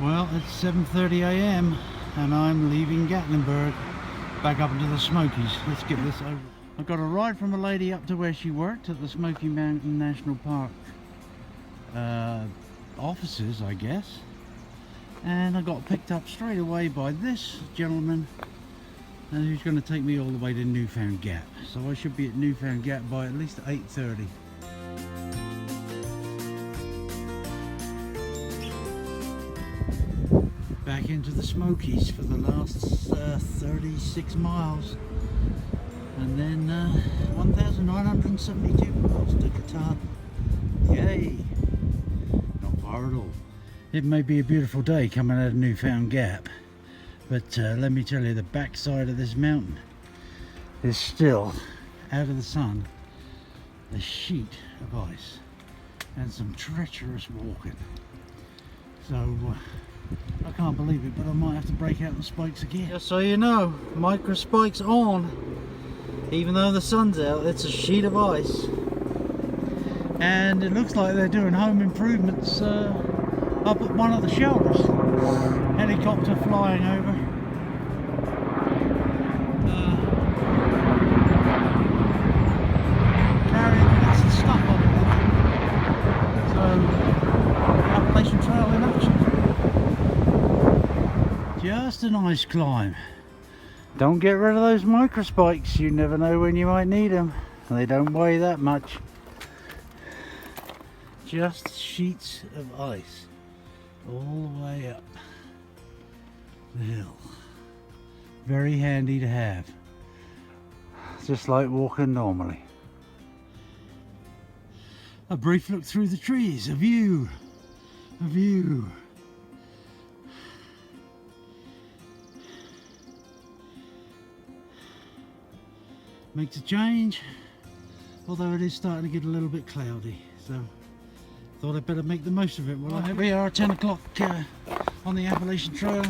Well, it's 7:30 a.m. and I'm leaving Gatlinburg back up into the Smokies. Let's get this over. I got a ride from a lady up to where she worked at the Smoky Mountain National Park offices, I guess. And I got picked up straight away by this gentleman who's going to take me all the way to Newfound Gap. So I should be at Newfound Gap by at least 8:30. Back into the Smokies for the last 36 miles, and then 1,972 miles to Qatar. Yay! Not far at all. It may be a beautiful day coming out of Newfound Gap, but let me tell you, the backside of this mountain is still, out of the sun, a sheet of ice and some treacherous walking. So I can't believe it, but I might have to break out the spikes again. Just so you know, micro spikes on. Even though the sun's out, it's a sheet of ice. And it looks like they're doing home improvements up at one of the shelters. Helicopter flying over. Carrying lots of stuff on it. So, Appalachian Trail in action. Just a nice climb. Don't get rid of those micro spikes. You never know when you might need them. They don't weigh that much. Just sheets of ice all the way up the hill. Very handy to have. Just like walking normally. A brief look through the trees. A view. A view. Makes a change, although it is starting to get a little bit cloudy, so thought I'd better make the most of it. Well, here we are, 10 o'clock on the Appalachian Trail.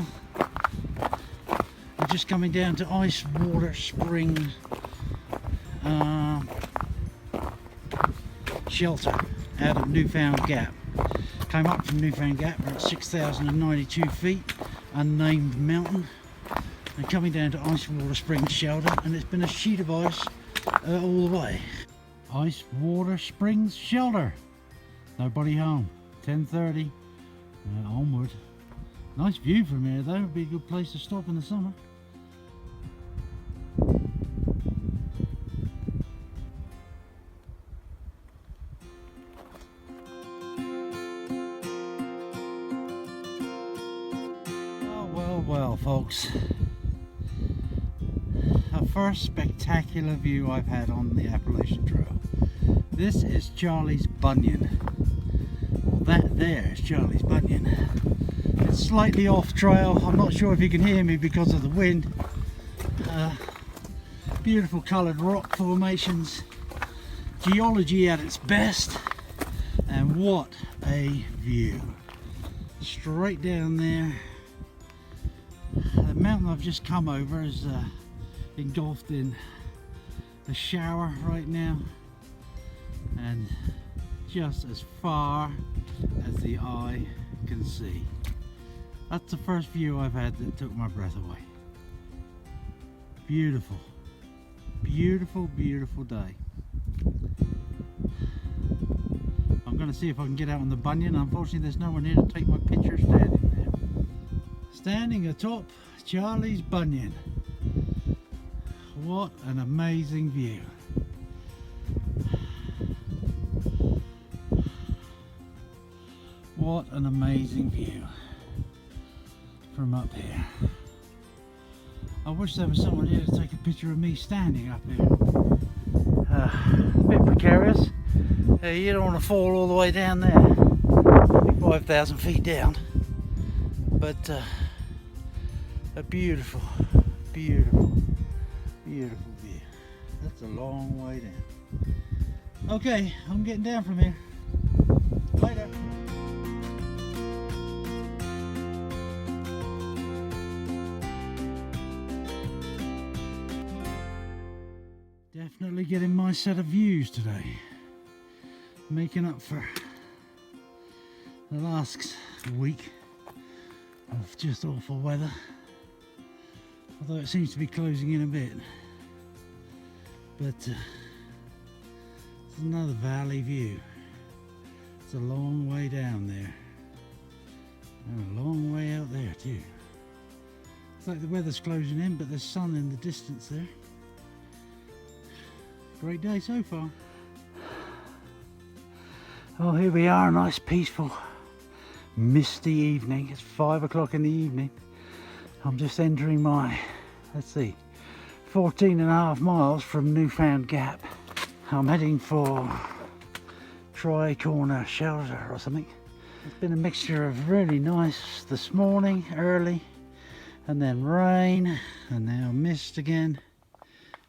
We're just coming down to Ice Water Spring shelter out of Newfound Gap. Came up from Newfound Gap, we're at 6,092 feet, unnamed mountain. And coming down to Ice Water Springs shelter, and it's been a sheet of ice all the way. Ice Water Springs shelter. Nobody home. 10:30 onward. Nice view from here though. Would be a good place to stop in the summer. Well, folks. First spectacular view I've had on the Appalachian Trail. This is Charlie's Bunion. Well, that there is Charlie's Bunion. It's slightly off trail. I'm not sure if you can hear me because of the wind. Beautiful coloured rock formations. Geology at its best. And what a view. Straight down there. The mountain I've just come over is engulfed in the shower right now, and just as far as the eye can see. That's the first view I've had that took my breath away. Beautiful, beautiful, beautiful day. I'm going to see if I can get out on the Bunion. Unfortunately there's no one here to take my picture standing there. Standing atop Charlie's Bunion. What an amazing view. What an amazing view from up here. I wish there was someone here to take a picture of me standing up here. A bit precarious. You don't want to fall all the way down there. 5,000 feet down. But a beautiful, beautiful, beautiful view. That's a long way down. Okay, I'm getting down from here. Later. Definitely getting my set of views today. Making up for the last week of just awful weather, although it seems to be closing in a bit. But it's another valley view. It's a long way down there, and a long way out there too. It's like the weather's closing in, but there's sun in the distance there. Great day so far. Oh, here we are, a nice peaceful misty evening. It's 5 o'clock in the evening. I'm just entering my, let's see, 14.5 miles from Newfound Gap. I'm heading for Tri-Corner Shelter or something. It's been a mixture of really nice this morning, early, and then rain, and now mist again.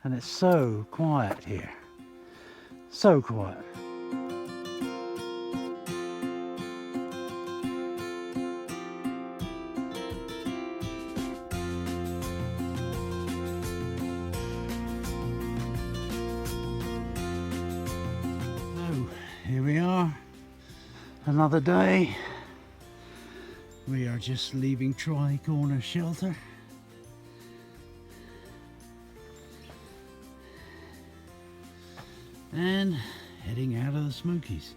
And it's so quiet here. So quiet. Here we are, another day. We are just leaving Tri-Corner Shelter. And heading out of the Smokies.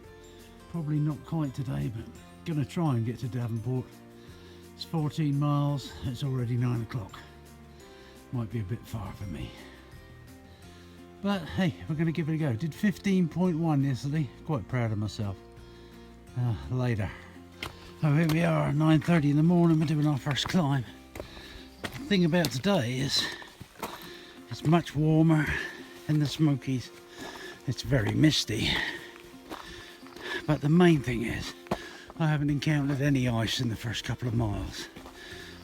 Probably not quite today, but gonna try and get to Davenport. It's 14 miles, it's already 9 o'clock. Might be a bit far for me. But hey, we're going to give it a go. Did 15.1 yesterday. Quite proud of myself. Later. So here we are, 9:30 in the morning. We're doing our first climb. The thing about today is it's much warmer in the Smokies. It's very misty. But the main thing is I haven't encountered any ice in the first couple of miles,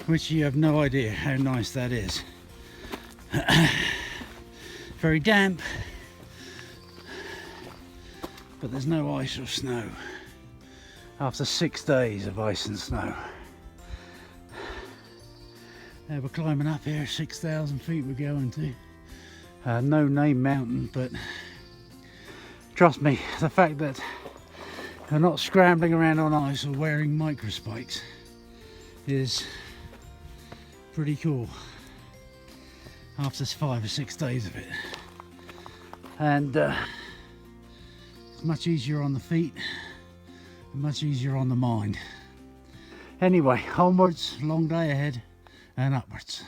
which you have no idea how nice that is. Very damp, but there's no ice or snow after 6 days of ice and snow. We're climbing up here, 6,000 feet we're going to. No name mountain, but trust me, the fact that they're not scrambling around on ice or wearing microspikes is pretty cool after 5 or 6 days of it. And it's much easier on the feet and much easier on the mind. Anyway, onwards, long day ahead and upwards.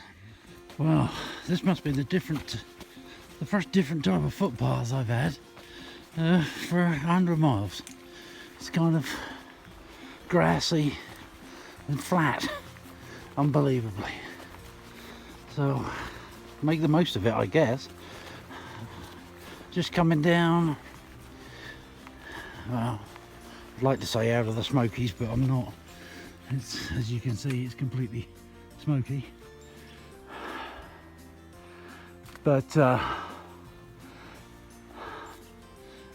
Well, this must be the first different type of footpaths I've had for 100 miles. It's kind of grassy and flat, unbelievably. So make the most of it, I guess. Just coming down, well, I'd like to say out of the Smokies, but I'm not. It's, as you can see, it's completely smoky. But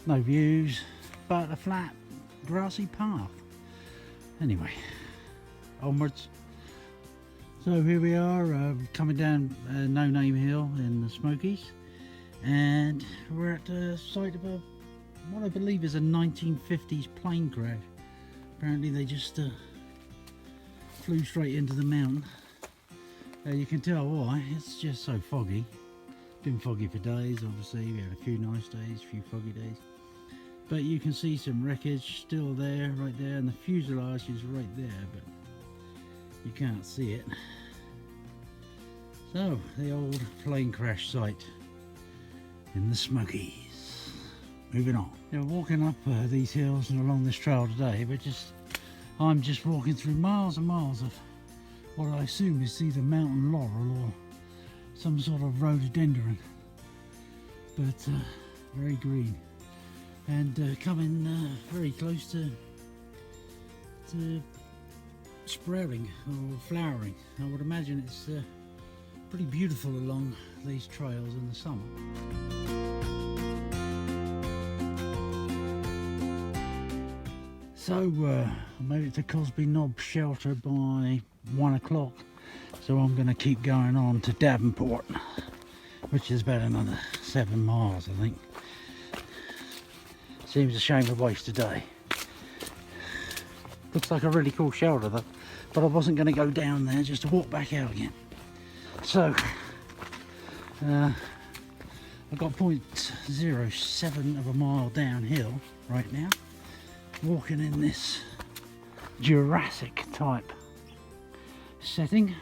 no views, but a flat grassy path. Anyway, onwards. So here we are, coming down No Name Hill in the Smokies, and we're at the site of what I believe is a 1950s plane crash. Apparently they just flew straight into the mountain. You can tell why, it's just so foggy. Been foggy for days, obviously. We had a few nice days, a few foggy days. But you can see some wreckage still there, right there, and the fuselage is right there, but you can't see it. So, the old plane crash site in the Smokies. Moving on. Now, walking up these hills and along this trail today, I'm just walking through miles and miles of what I assume is either mountain laurel or some sort of rhododendron, but very green, and coming very close to sprouting or flowering. I would imagine it's pretty beautiful along these trails in the summer. So I made it to Cosby Knob Shelter by 1 o'clock, so I'm going to keep going on to Davenport, which is about another 7 miles, I think. Seems a shame to waste a day. Looks like a really cool shelter though, but I wasn't going to go down there just to walk back out again. So I've got 0.07 of a mile downhill right now, walking in this Jurassic type setting,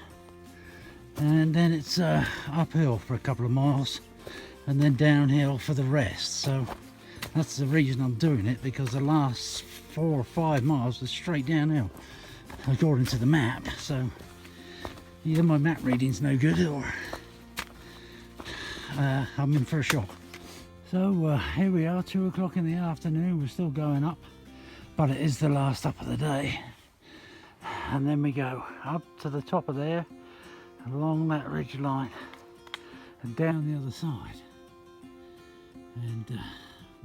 and then it's uphill for a couple of miles and then downhill for the rest. So that's the reason I'm doing it, because the last 4 or 5 miles was straight downhill according to the map. So either my map reading's no good or I'm in for a shock. So here we are, 2 o'clock in the afternoon. We're still going up, but it is the last up of the day, and then we go up to the top of there, along that ridge line and down the other side, and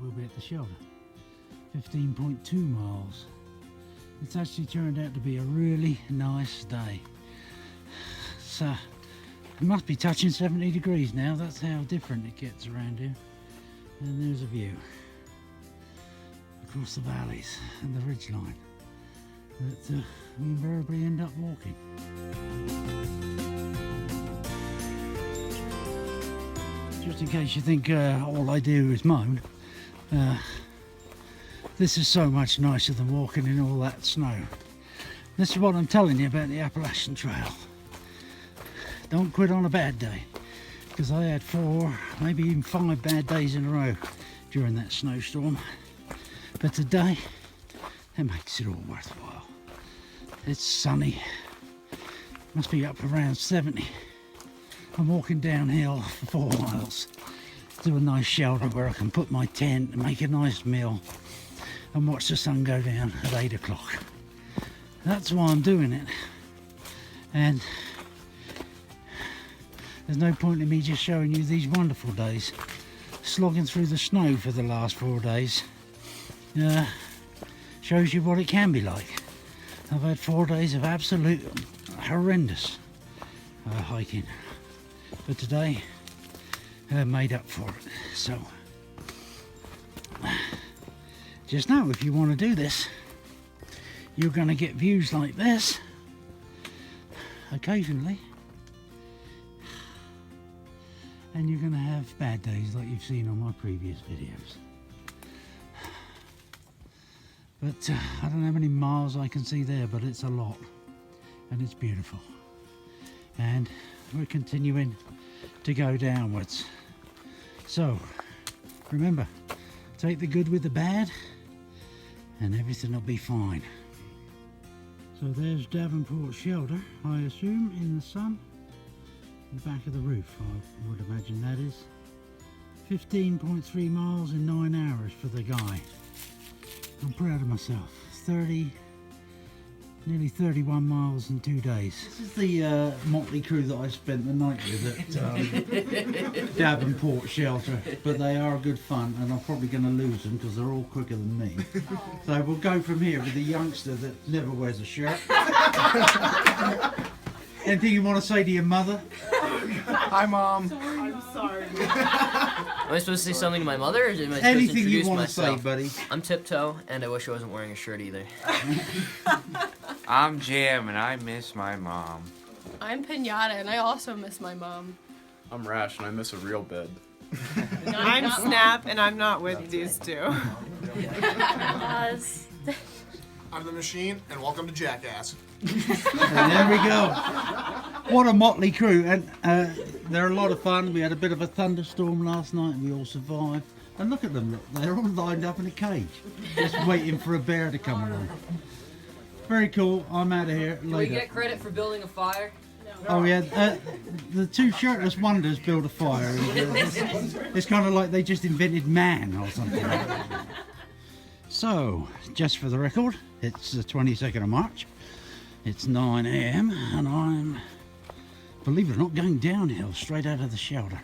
we'll be at the shelter. 15.2 miles. It's actually turned out to be a really nice day. So it must be touching 70 degrees now. That's how different it gets around here. And there's a view across the valleys and the ridge line that we invariably end up walking. Just in case you think all I do is moan, this is so much nicer than walking in all that snow. This is what I'm telling you about the Appalachian Trail. Don't quit on a bad day, because I had 4, maybe even 5 bad days in a row during that snowstorm. But today, it makes it all worthwhile. It's sunny, must be up around 70. I'm walking downhill for 4 miles to a nice shelter where I can put my tent and make a nice meal and watch the sun go down at 8 o'clock. That's why I'm doing it. And there's no point in me just showing you these wonderful days. Slogging through the snow for the last 4 days shows you what it can be like. I've had 4 days of absolute horrendous hiking, but today made up for it. So just know, if you want to do this, you're going to get views like this occasionally, and you're going to have bad days like you've seen on my previous videos. But I don't know how many miles I can see there, but it's a lot, and it's beautiful. And we're continuing to go downwards. So remember, take the good with the bad, and everything will be fine. So there's Davenport Shelter, I assume, in the sun. The back of the roof, I would imagine that is. 15.3 miles in 9 hours for the guy. I'm proud of myself. Nearly 31 miles in 2 days. This is the motley crew that I spent the night with at Davenport Shelter, but they are good fun, and I'm probably going to lose them because they're all quicker than me. So we'll go from here with the youngster that never wears a shirt. Anything you want to say to your mother? Hi, Mom. I'm sorry. Am I supposed to say something to my mother, or am I supposed to Anything introduce you want myself? to say, buddy. I'm Tiptoe, and I wish I wasn't wearing a shirt either. I'm Jam, and I miss my mom. I'm Pinata, and I also miss my mom. I'm Rash, and I miss a real bed. I'm Snap, and I'm not with these two. I'm the Machine, and welcome to Jackass. And there we go. What a motley crew, and they're a lot of fun. We had a bit of a thunderstorm last night, and we all survived. And look at them, look, they're all lined up in a cage, just waiting for a bear to come along. Very cool. I'm out of here. Can Later. we get credit for building a fire? Oh yeah, the 2 shirtless wonders build a fire. It's kind of like they just invented man or something. So, just for the record, it's the 22nd of March. It's 9 AM and I'm, believe it or not, going downhill straight out of the shelter.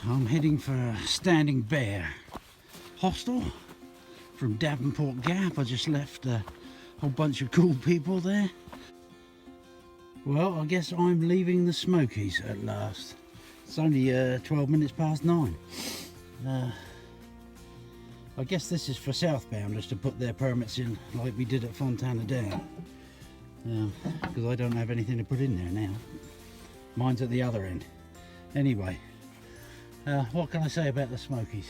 I'm heading for Standing Bear Hostel from Davenport Gap. I just left a whole bunch of cool people there. Well, I guess I'm leaving the Smokies at last. It's only 12 minutes past 9. I guess this is for southbounders to put their permits in like we did at Fontana Down. Because I don't have anything to put in there now. Mine's at the other end. Anyway, what can I say about the Smokies?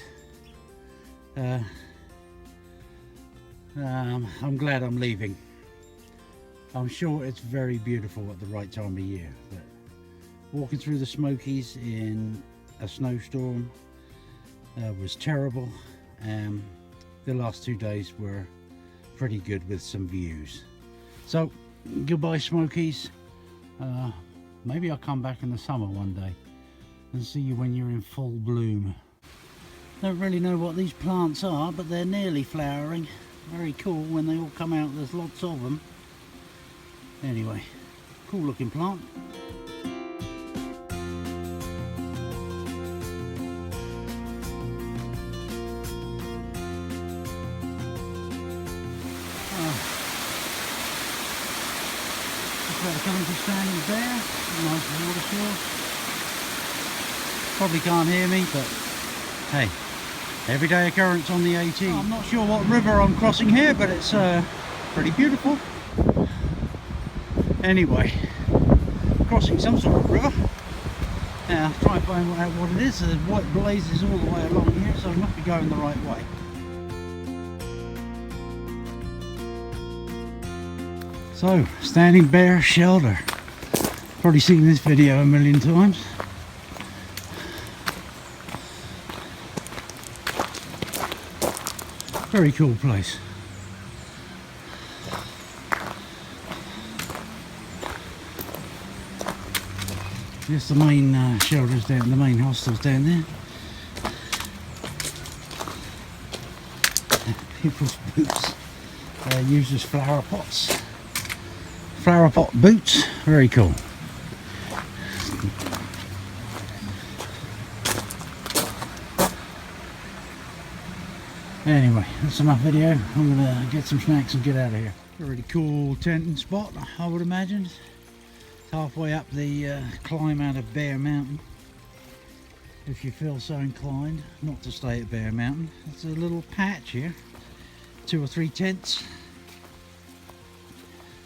I'm glad I'm leaving. I'm sure it's very beautiful at the right time of year, but walking through the Smokies in a snowstorm was terrible. The last 2 days were pretty good with some views. So goodbye Smokies. Maybe I'll come back in the summer one day and see you when you're in full bloom. Don't really know what these plants are, but they're nearly flowering. Very cool when they all come out. There's lots of them. Anyway, cool looking plant. Coming to Standing Bear, nice water source. Probably can't hear me, but hey, everyday occurrence on the 18. I'm not sure what river I'm crossing here, but it's pretty beautiful. Anyway, crossing some sort of river. Now, try and find out what it is. There's white blazes all the way along here, so I must be going the right way. So, Standing Bear Shelter. Probably seen this video a million times. Very cool place. Yes, the main shelter's down, the main hostel's down there. People's boots used as flower pots. Flower pot boots, very cool. Anyway, that's enough video. I'm gonna get some snacks and get out of here. A really cool tenting spot, I would imagine. It's halfway up the climb out of Bear Mountain. If you feel so inclined not to stay at Bear Mountain, it's a little patch here. 2 or 3 tents.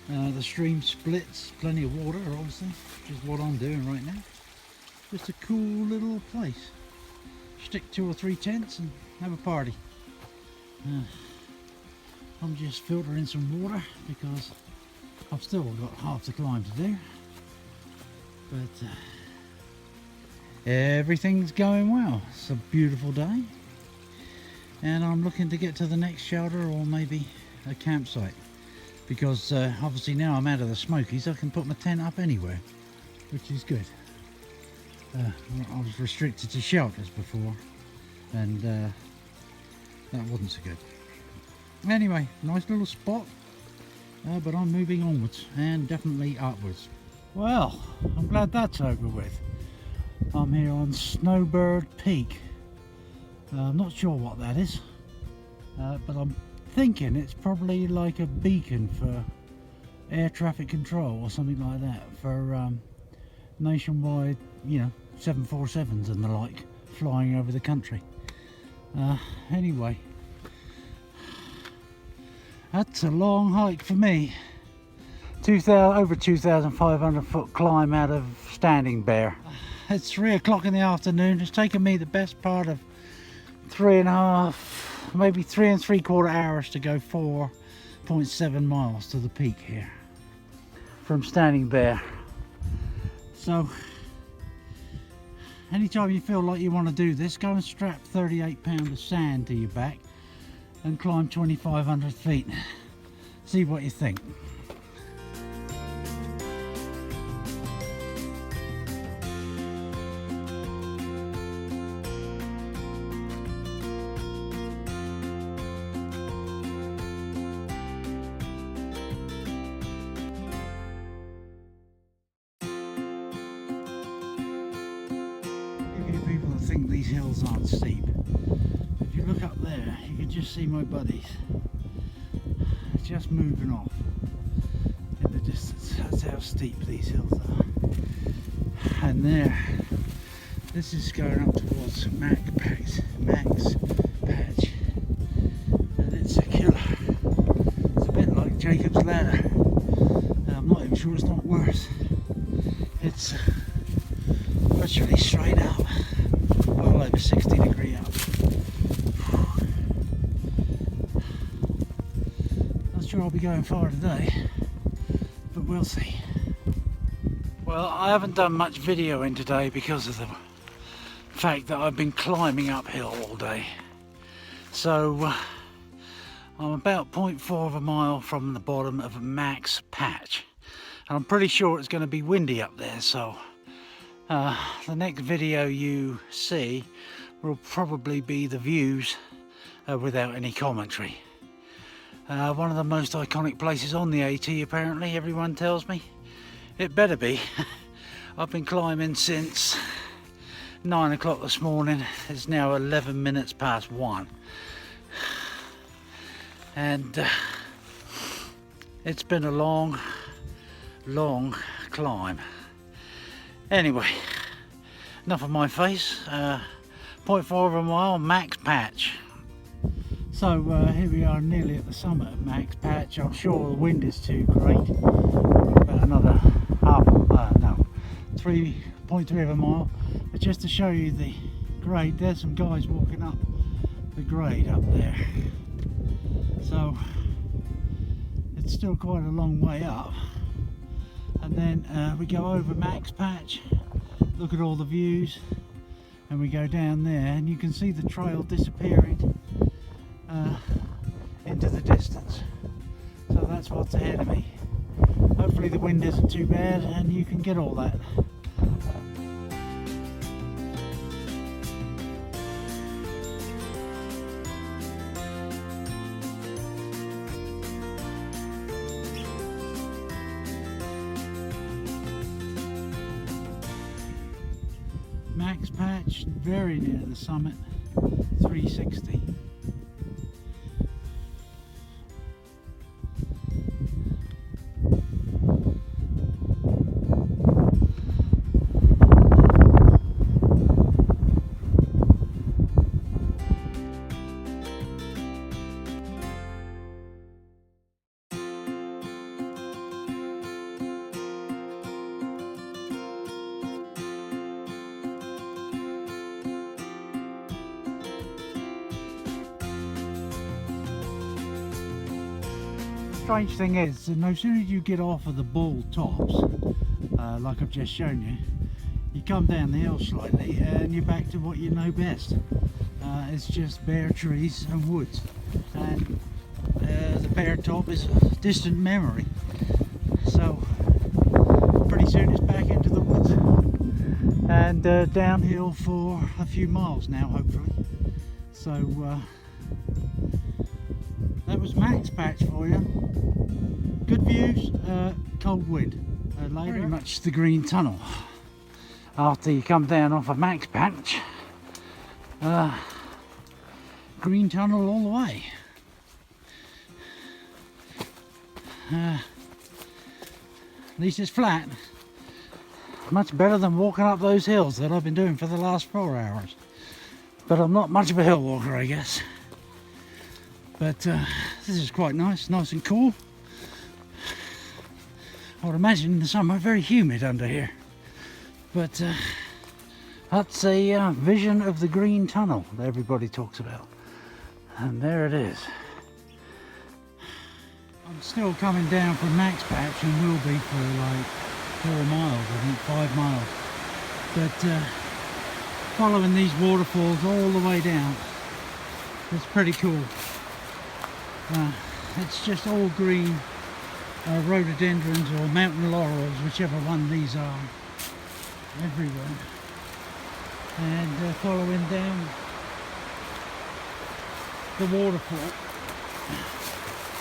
The stream splits, plenty of water obviously, which is what I'm doing right now. Just a cool little place. Stick 2 or 3 tents and have a party. I'm just filtering some water because I've still got half the climb to do. But everything's going well. It's a beautiful day. And I'm looking to get to the next shelter or maybe a campsite. Because obviously now I'm out of the Smokies, I can put my tent up anywhere, which is good. I was restricted to shelters before, and that wasn't so good. Anyway, nice little spot, but I'm moving onwards and definitely upwards. Well, I'm glad that's over with. I'm here on Snowbird Peak. I'm not sure what that is, but I'm thinking it's probably like a beacon for air traffic control or something like that for nationwide, you know, 747s and the like flying over the country. Anyway, that's a long hike for me. Over 2,500 foot climb out of Standing Bear. It's 3 o'clock in the afternoon. It's taken me the best part of 3.5, maybe 3 3/4 hours to go 4.7 miles to the peak here from Standing Bear. So anytime you feel like you want to do this, go and strap 38 pounds of sand to your back and climb 2,500 feet. See what you think. People that think these hills aren't steep. If you look up there, you can just see my buddies just moving off in the distance. That's how steep these hills are. And there, this is going up towards Max Patch. Jacob's Ladder. I'm not even sure it's not worse. It's virtually straight up, well over 60 degree up. Not sure I'll be going far today, but we'll see. Well, I haven't done much videoing today because of the fact that I've been climbing uphill all day. So I'm about 0.4 of a mile from the bottom of Max Patch. And I'm pretty sure it's going to be windy up there, so the next video you see will probably be the views without any commentary. One of the most iconic places on the AT, apparently, everyone tells me. It better be. I've been climbing since 9 o'clock this morning. It's now 11 minutes past 1. And it's been a long climb. Anyway, enough of my face. 0.4 of a mile, Max Patch. So here we are, nearly at the summit of Max Patch. I'm sure the wind is too great. About another 3.3 of a mile. But just to show you the grade, there's some guys walking up the grade up there. So it's still quite a long way up. And then we go over Max Patch, look at all the views, and we go down there, and you can see the trail disappearing into the distance. So that's what's ahead of me. Hopefully the wind isn't too bad and you can get all that. Max Patch, very near the summit, 360. Strange thing is, no sooner as you get off of the bald tops, like I've just shown you, you come down the hill slightly and you're back to what you know best. It's just bare trees and woods, and the bare top is a distant memory. So pretty soon it's back into the woods and downhill for a few miles now, hopefully. So that was Max Patch for you. Good views, cold wind. Later, very much the green tunnel. After you come down off of Max Patch, green tunnel all the way. At least it's flat. Much better than walking up those hills that I've been doing for the last 4 hours. But I'm not much of a hill walker, I guess. But this is quite nice and cool. I would imagine in the summer very humid under here. But that's a vision of the green tunnel that everybody talks about. And there it is. I'm still coming down from Max Patch and will be for like 4 miles, I think 5 miles. But following these waterfalls all the way down, it's pretty cool. It's just all green rhododendrons or mountain laurels, whichever one these are, everywhere. And following down the waterfall,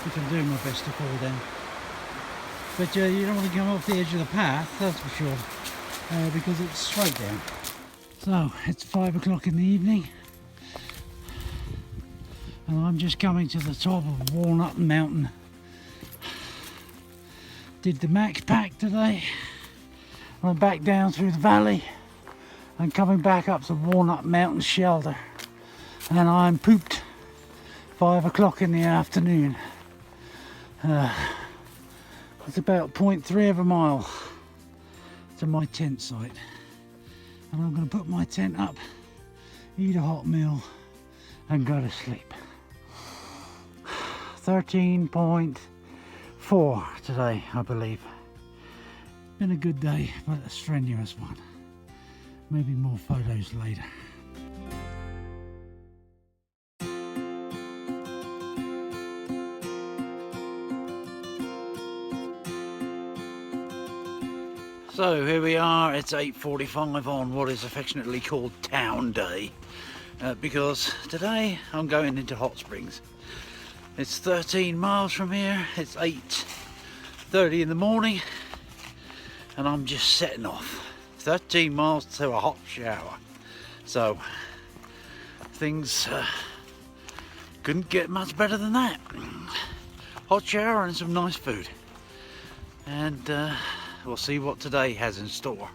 which I'm doing my best to fall down. But you don't want to come off the edge of the path, that's for sure, because it's straight down. So it's 5 o'clock in the evening. And I'm just coming to the top of Walnut Mountain. Did the Max Pack today. Went back down through the valley and coming back up to Walnut Mountain shelter. And I'm pooped 5 o'clock in the afternoon. It's about 0.3 of a mile to my tent site, and I'm going to put my tent up, eat a hot meal and go to sleep. 13.4 today, I believe. Been a good day, but a strenuous one. Maybe more photos later. So here we are, it's 8:45 on what is affectionately called Town Day, because today I'm going into Hot Springs. It's 13 miles from here, it's 8:30 in the morning, and I'm just setting off. 13 miles to a hot shower. So things couldn't get much better than that. Hot shower and some nice food. And we'll see what today has in store.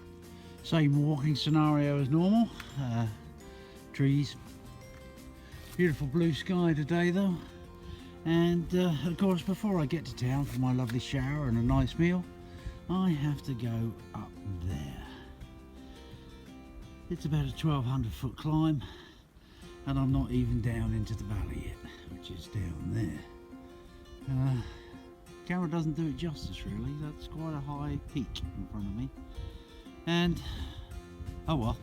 Same walking scenario as normal. Trees. Beautiful blue sky today though. And of course, before I get to town for my lovely shower and a nice meal, I have to go up there. It's about a 1,200 foot climb, and I'm not even down into the valley yet, which is down there. Camera doesn't do it justice really. That's quite a high peak in front of me, and oh well,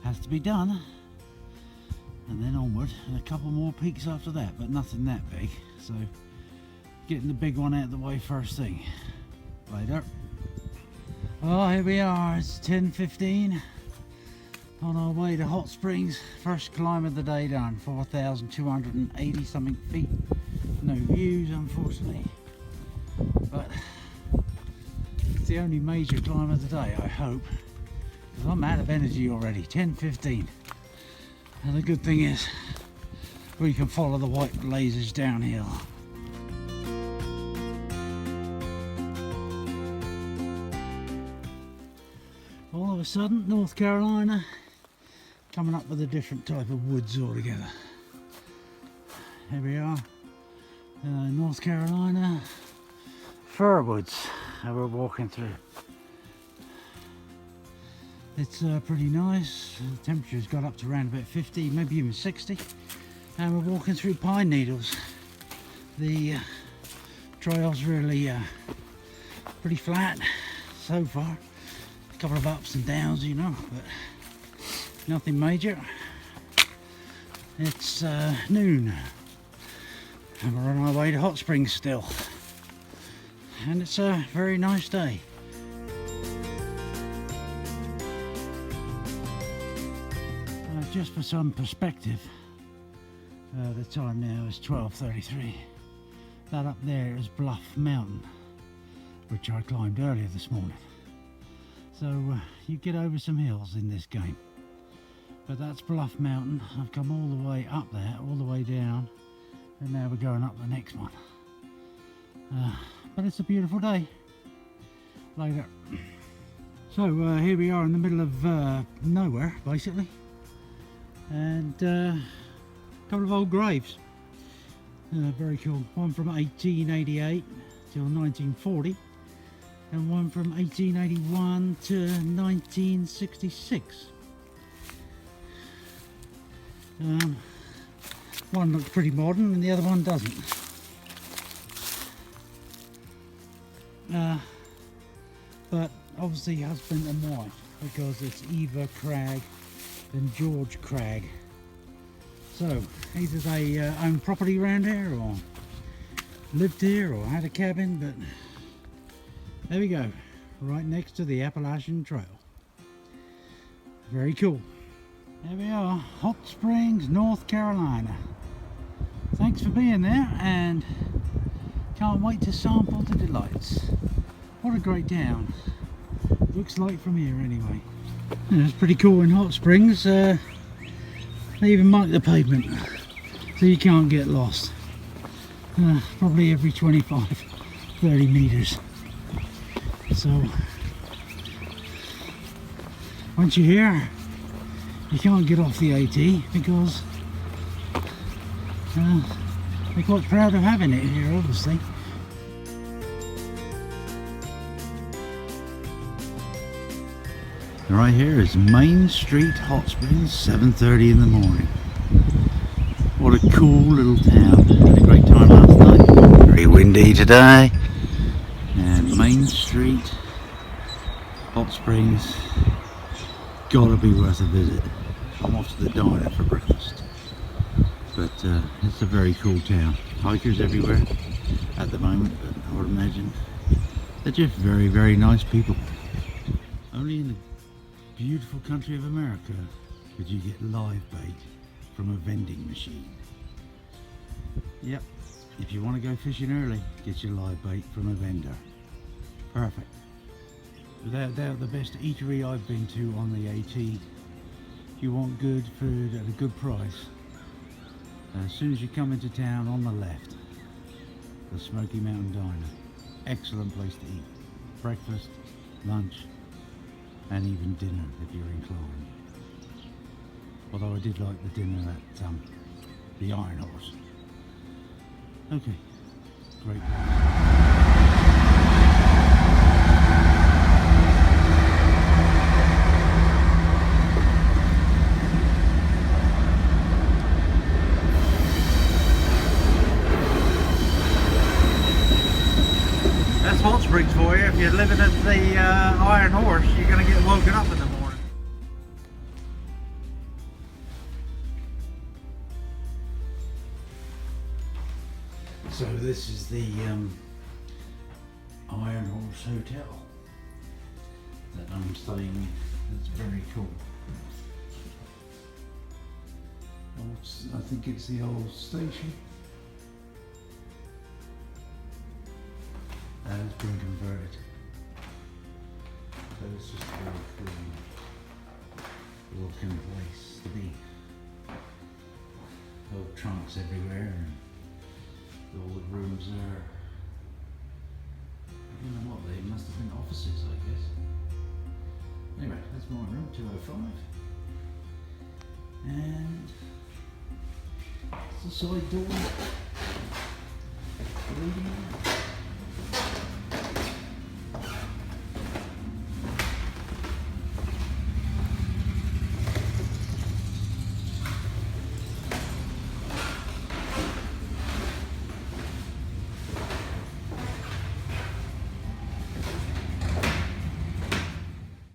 has to be done. And then onward, and a couple more peaks after that, but nothing that big, so getting the big one out of the way first thing. Later. Well, here we are, it's 10:15 on our way to Hot Springs. First climb of the day done, 4,280 something feet. No views unfortunately, but it's the only major climb of the day, I hope, because I'm out of energy already. 10:15. And the good thing is we can follow the white blazes downhill. All of a sudden, North Carolina coming up with a different type of woods altogether. Here we are, North Carolina fir woods that we're walking through. It's pretty nice. The temperature's got up to around about 50, maybe even 60, and we're walking through pine needles. The trail's really pretty flat so far. A couple of ups and downs, you know, but nothing major. It's noon, and we're on our way to Hot Springs still, and it's a very nice day. Just for some perspective, the time now is 12:33. That up there is Bluff Mountain, which I climbed earlier this morning. So you get over some hills in this game. But that's Bluff Mountain. I've come all the way up there, all the way down, and now we're going up the next one. But it's a beautiful day. Later. So here we are in the middle of nowhere, basically. And a couple of old graves, very cool. One from 1888 till 1940, and one from 1881 to 1966. One looks pretty modern and the other one doesn't. But obviously husband and wife, because it's Eva Cragg and George Cragg. So either they own property around here, or lived here, or had a cabin, but there we go, right next to the Appalachian Trail. Very cool. There we are, Hot Springs, North Carolina. Thanks for being there, and can't wait to sample the delights. What a great town. Looks like from here anyway. Yeah, it's pretty cool in Hot Springs. They even mark the pavement so you can't get lost. Probably every 25-30 meters. So once you're here, you can't get off the AT because they're quite proud of having it here, obviously. And right here is Main Street Hot Springs, 7:30 in the morning. What a cool little town. Had a great time last night. Very windy today. And Main Street Hot Springs, gotta be worth a visit. I'm off to the diner for breakfast. But it's a very cool town. Hikers everywhere at the moment, but I would imagine they're just very, very nice people. Only in the beautiful country of America could you get live bait from a vending machine. Yep, if you want to go fishing early, get your live bait from a vendor. Perfect. Without doubt the best eatery I've been to on the AT. If you want good food at a good price, as soon as you come into town, on the left, the Smoky Mountain Diner. Excellent place to eat. Breakfast, lunch, and even dinner if you're inclined. Although I did like the dinner at the Iron Horse. Okay, great place. Hot Springs for you. If you're living at the Iron Horse, you're going to get woken up in the morning. So this is the Iron Horse Hotel that I'm staying in. It's very cool. I think it's the old station. It's been converted. So it's just a very cool looking place to be. Old trunks everywhere and all the rooms there. I don't know what they must have been offices, I guess. Anyway, that's my room, 205. And it's the side door leading out.